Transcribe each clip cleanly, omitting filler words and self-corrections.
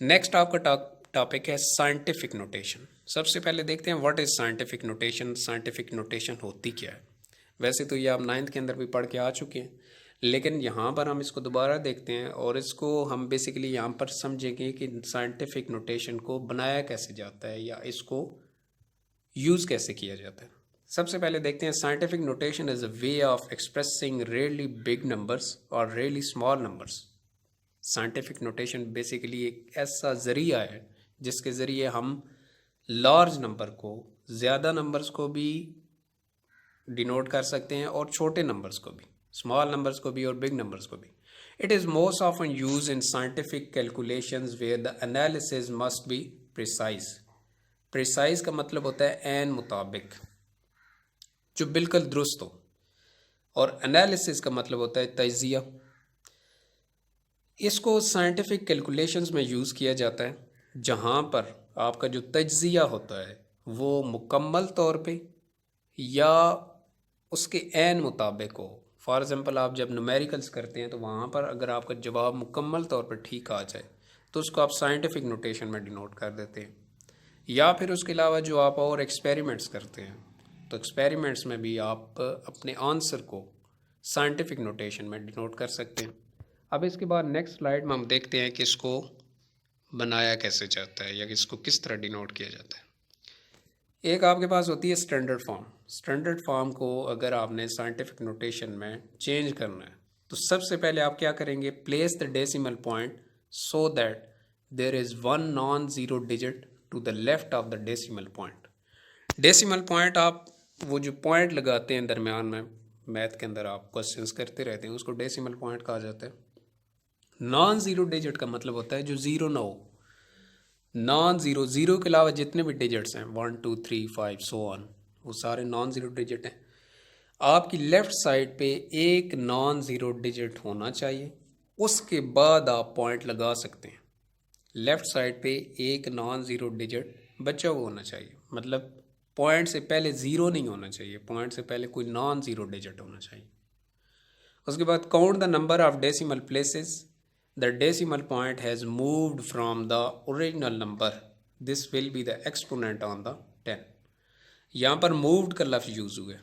Next आपका topic है scientific notation. सबसे पहले देखते हैं what is scientific notation. Scientific notation होती क्या है? वैसे तो ये आप नाइन्थ के अंदर भी पढ़ के आ चुके हैं, लेकिन यहाँ पर हम इसको दोबारा देखते हैं और इसको हम बेसिकली यहाँ पर समझेंगे कि साइंटिफिक नोटेशन को बनाया कैसे जाता है या इसको यूज़ कैसे किया जाता है। सबसे पहले देखते हैं scientific notation is a way of expressing really big numbers और really small numbers. Scientific notation basically एक ऐसा ज़रिया है जिसके ज़रिए हम लार्ज नंबर को, ज़्यादा नंबर्स को भी डिनोट कर सकते हैं और छोटे नंबर्स को भी, स्मॉल नंबर्स को भी और बिग नंबर्स को भी। It is most often use in scientific calculations where the analysis must be precise. Precise का मतलब होता है एन मुताबिक, जो बिल्कुल दुरुस्त हो, और एनालिसिस का मतलब होता है तजिया। इसको साइंटिफिक कैलकुलेशंस में यूज़ किया जाता है जहाँ पर आपका जो तज्जिया होता है वो मुकम्मल तौर पे या उसके ऐन मुताबिक हो। फॉर एग्ज़ाम्पल आप जब न्यूमेरिकल्स करते हैं तो वहाँ पर अगर आपका जवाब मुकम्मल तौर पर ठीक आ जाए तो उसको आप साइंटिफिक नोटेशन में डिनोट कर देते हैं। या फिर उसके अलावा जो आप और एक्सपेरिमेंट्स करते हैं तो एक्सपेरिमेंट्स में भी आप अपने आंसर को साइंटिफिक नोटेशन में डिनोट कर सकते हैं। अब इसके बाद नेक्स्ट स्लाइड में हम देखते हैं कि इसको बनाया कैसे जाता है या इसको किस तरह डिनोट किया जाता है। एक आपके पास होती है स्टैंडर्ड फॉर्म। स्टैंडर्ड फॉर्म को अगर आपने साइंटिफिक नोटेशन में चेंज करना है तो सबसे पहले आप क्या करेंगे, place the decimal point so that there is one non zero digit to the left of the decimal point. Decimal point आप वो जो पॉइंट लगाते हैं दरमियान में, मैथ के अंदर आप क्वेश्चंस करते रहते हैं, उसको डेसिमल पॉइंट कहा जाता है। नॉन ज़ीरो डिजिट का मतलब होता है जो ज़ीरो ना हो। नॉन ज़ीरो, ज़ीरो के अलावा जितने भी डिजिट्स हैं 1 2 3 5 सो ऑन, वो सारे नॉन ज़ीरो डिजिट हैं। आपकी लेफ़्ट साइड पे एक नॉन ज़ीरो डिजिट होना चाहिए, उसके बाद आप पॉइंट लगा सकते हैं। लेफ़्ट साइड पे एक नॉन ज़ीरो डिजिट बचा हुआ होना चाहिए, मतलब पॉइंट से पहले ज़ीरो नहीं होना चाहिए, पॉइंट से पहले कोई नॉन ज़ीरो डिजिट होना चाहिए। उसके बाद count the number of decimal places the decimal point has moved from the original number, this will be the exponent on the 10। यहाँ पर मूव्ड का लफ्ज़ यूज़ हुआ है।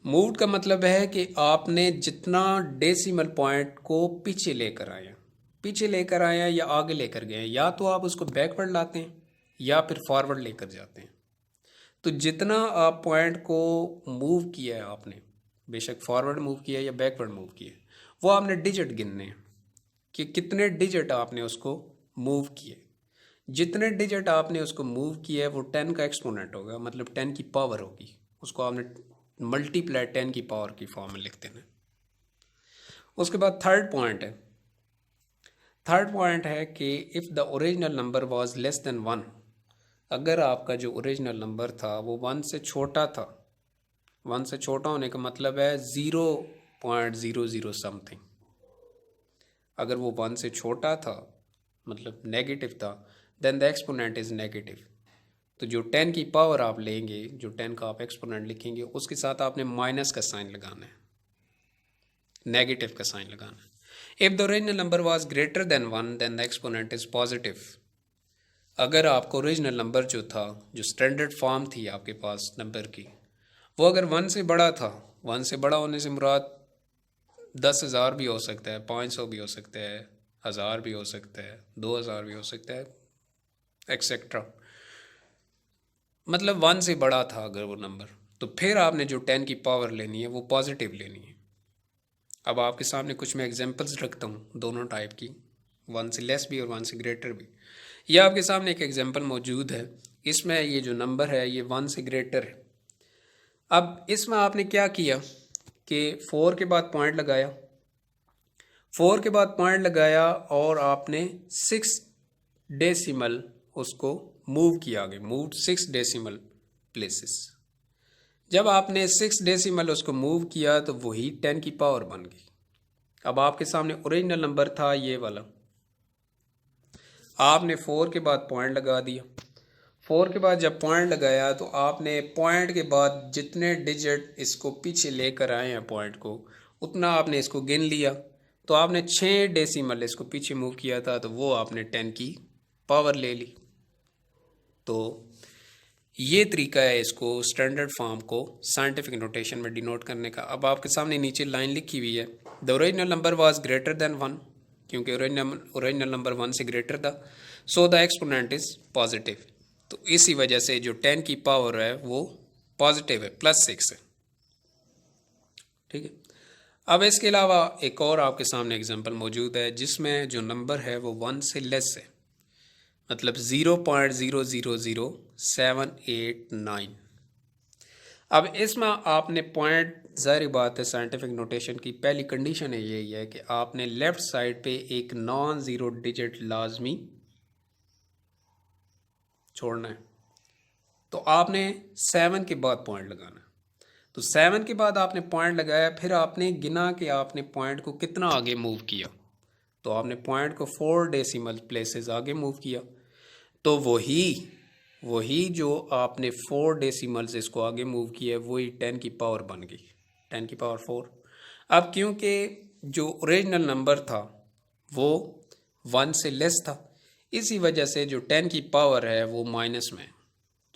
मूव्ड का मतलब है कि आपने जितना डेसिमल पॉइंट को पीछे लेकर आया, पीछे लेकर आया या आगे लेकर गए, या तो आप उसको बैकवर्ड लाते हैं या फिर फॉरवर्ड लेकर जाते हैं। तो जितना आप पॉइंट को मूव किया है आपने, बेशक फॉरवर्ड मूव किया या बैकवर्ड मूव किया, वो आपने डिजिट गिनने हैं कि कितने डिजिट आपने उसको मूव किए। जितने डिजिट आपने उसको मूव किया है वो 10 का एक्सपोनेंट होगा, मतलब 10 की पावर होगी। उसको आपने मल्टीप्लाई 10 की पावर की फॉर्म में लिखते हैं। उसके बाद थर्ड पॉइंट है। थर्ड पॉइंट है कि if the original number was less than 1, अगर आपका जो ओरिजिनल नंबर था वो 1 से छोटा था, 1 से छोटा होने का मतलब है 0.00 समथिंग। अगर वो 1 से छोटा था मतलब नेगेटिव था, then the exponent is negative. तो जो 10 की पावर आप लेंगे, जो 10 का आप एक्सपोनेंट लिखेंगे, उसके साथ आपने माइनस का साइन लगाना है, नेगेटिव का साइन लगाना है। If the original number was greater than 1 then the exponent is positive. अगर आपको ओरिजिनल नंबर जो था, जो स्टैंडर्ड फॉर्म थी आपके पास नंबर की, वो अगर 1 से बड़ा था, 1 से बड़ा होने से मुराद 10,000 भी हो सकता है, 500 भी हो सकता है, 1000 भी हो सकता है, 2000 भी हो सकता है, एक्सेट्रा। मतलब 1 से बड़ा था अगर वो नंबर, तो फिर आपने जो 10 की पावर लेनी है वो पॉजिटिव लेनी है। अब आपके सामने कुछ मैं एग्जांपल्स रखता हूँ दोनों टाइप की, 1 से लेस भी और 1 से ग्रेटर भी। ये आपके सामने एक एग्जांपल मौजूद है। इसमें ये जो नंबर है ये 1 से ग्रेटर है। अब इसमें आपने क्या किया कि 4 के बाद पॉइंट लगाया, 4 के बाद पॉइंट लगाया और आपने 6 डेसिमल उसको मूव किया आगे, मूव 6 डेसिमल प्लेसेस। जब आपने 6 डेसिमल उसको मूव किया तो वही 10 की पावर बन गई। अब आपके सामने ओरिजिनल नंबर था ये वाला, आपने 4 के बाद पॉइंट लगा दिया। 4 के बाद जब पॉइंट लगाया तो आपने पॉइंट के बाद जितने डिजिट इसको पीछे लेकर आए हैं पॉइंट को, उतना आपने इसको गिन लिया। तो आपने 6 डेसिमल इसको पीछे मूव किया था, तो वो आपने 10 की पावर ले ली। तो ये तरीका है इसको स्टैंडर्ड फॉर्म को साइंटिफिक नोटेशन में डिनोट करने का। अब आपके सामने नीचे लाइन लिखी हुई है, the original number was greater than 1, क्योंकि ओरिजिनल नंबर 1 से ग्रेटर था, so the exponent is positive. तो इसी वजह से जो 10 की पावर है वो पॉजिटिव है, +6 है। ठीक है। अब इसके अलावा एक और आपके सामने एग्जांपल मौजूद है जिसमें जो नंबर है वो 1 से लेस है, मतलब 0.000789। अब इसमें आपने पॉइंट, ज़ाहिर बात है साइंटिफिक नोटेशन की पहली कंडीशन है यही है कि आपने लेफ्ट साइड पे एक नॉन ज़ीरो डिजिट लाजमी छोड़ना है। तो आपने 7 के बाद पॉइंट लगाना है। तो 7 के बाद आपने पॉइंट लगाया, फिर आपने गिना कि आपने पॉइंट को कितना आगे मूव किया। तो आपने पॉइंट को 4 डेसिमल प्लेसेस आगे मूव किया। तो वही जो आपने 4 डेसिमल्स इसको आगे मूव किया, वही 10 की पावर बन गई, 10 की पावर 4। अब क्योंकि जो ओरिजिनल नंबर था वो 1 से लेस था, इसी वजह से जो 10 की पावर है वो माइनस में।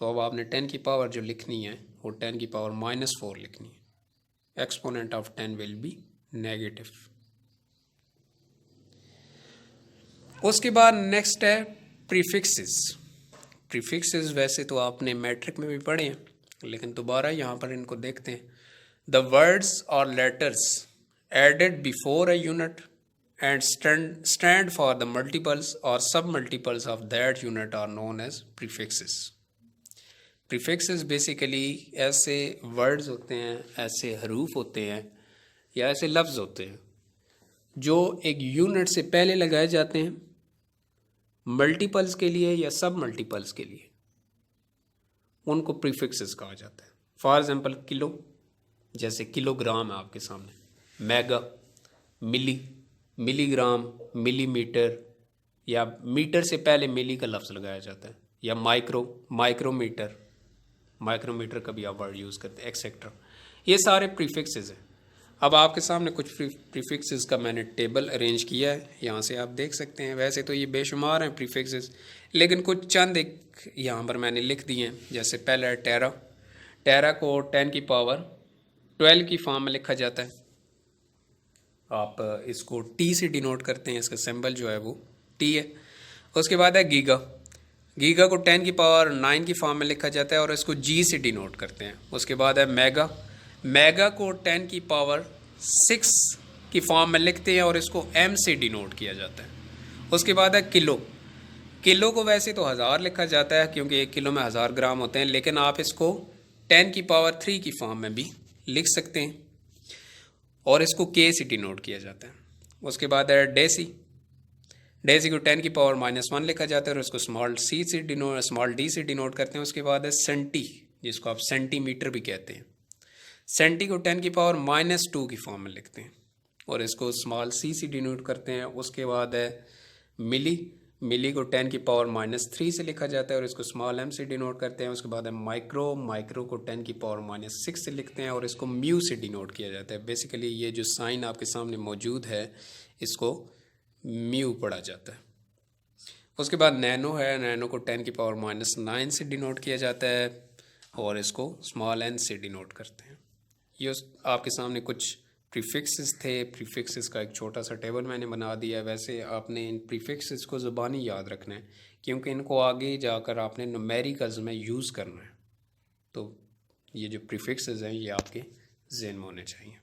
तो अब आपने 10 की पावर जो लिखनी है वो 10 की पावर -4 लिखनी है। Exponent of 10 will be negative. उसके बाद नेक्स्ट है प्रीफिक्सेस। प्रीफिक्सेस वैसे तो आपने मैट्रिक में भी पढ़े हैं, लेकिन दोबारा यहाँ पर इनको देखते हैं। द वर्ड्स और letters added before a unit and stand for the multiples और submultiples of that unit are known as prefixes. Prefixes basically ऐसे वर्ड्स होते हैं, ऐसे हरूफ होते हैं या ऐसे लफ्ज़ होते हैं जो एक यूनिट से पहले लगाए जाते हैं मल्टीपल्स के लिए या सब मल्टीपल्स के लिए, उनको प्रीफिक्सेस कहा जाता है। फॉर एग्जांपल किलो, जैसे किलोग्राम है आपके सामने, मेगा, मिली, मिलीग्राम, मिलीमीटर, या मीटर से पहले मिली का लफ्ज़ लगाया जाता है, या माइक्रो, माइक्रोमीटर, माइक्रोमीटर का भी आप वर्ड यूज़ करते हैं, एक्सेट्रा। ये सारे प्रीफिक्सेस हैं। अब आपके सामने कुछ प्रीफिक्सेस का मैंने टेबल अरेंज किया है, यहाँ से आप देख सकते हैं। वैसे तो ये बेशुमार हैं प्रीफिक्सेस, लेकिन कुछ चंद एक यहाँ पर मैंने लिख दिए हैं। जैसे पहला है टेरा। टेरा को 10 की पावर 12 की फॉर्म में लिखा जाता है। आप इसको टी से डिनोट करते हैं, इसका सिंबल जो है वो टी है। उसके बाद है गीगा। गीगा को 10 की पावर 9 की फॉर्म में लिखा जाता है और इसको जी से डिनोट करते हैं। उसके बाद है मेगा। मेगा को 10 की पावर 6 की फॉर्म में लिखते हैं और इसको एम से डिनोट किया जाता है। उसके बाद है किलो। किलो को वैसे तो 1000 लिखा जाता है क्योंकि 1 किलो में 1000 ग्राम होते हैं, लेकिन आप इसको 10 की पावर 3 की फॉर्म में भी लिख सकते हैं और इसको के से डिनोट किया जाता है। उसके बाद है डेसी। डेसी को 10 की पावर -1 लिखा जाता है और उसको स्मॉल डी से डिनोट करते हैं। उसके बाद है सेंटी, जिसको आप सेंटीमीटर भी कहते हैं। सेंटी को 10 की पावर -2 की फॉर्म में लिखते हैं और इसको स्मॉल सी से डिनोट करते हैं। उसके बाद है मिली। मिली को 10 की पावर -3 से लिखा जाता है और इसको स्मॉल एम से डिनोट करते हैं। उसके बाद है माइक्रो। माइक्रो को 10 की पावर -6 से लिखते हैं और इसको म्यू से डिनोट किया जाता है। बेसिकली ये जो साइन आपके सामने मौजूद है इसको म्यू पढ़ा जाता है। उसके बाद नैनो है। नैनो को 10 की पावर -9 से डिनोट किया जाता है और इसको स्मॉल एन से डिनोट करते हैं। ये आपके सामने कुछ प्रीफिक्सेस थे। प्रीफिक्सेस का एक छोटा सा टेबल मैंने बना दिया है। वैसे आपने इन प्रीफिक्सेस को ज़ुबानी याद रखना है क्योंकि इनको आगे जाकर आपने न्यूमेरिकल्स में यूज़ करना है। तो ये जो प्रीफिक्सेस हैं ये आपके ज़हन में होने चाहिए।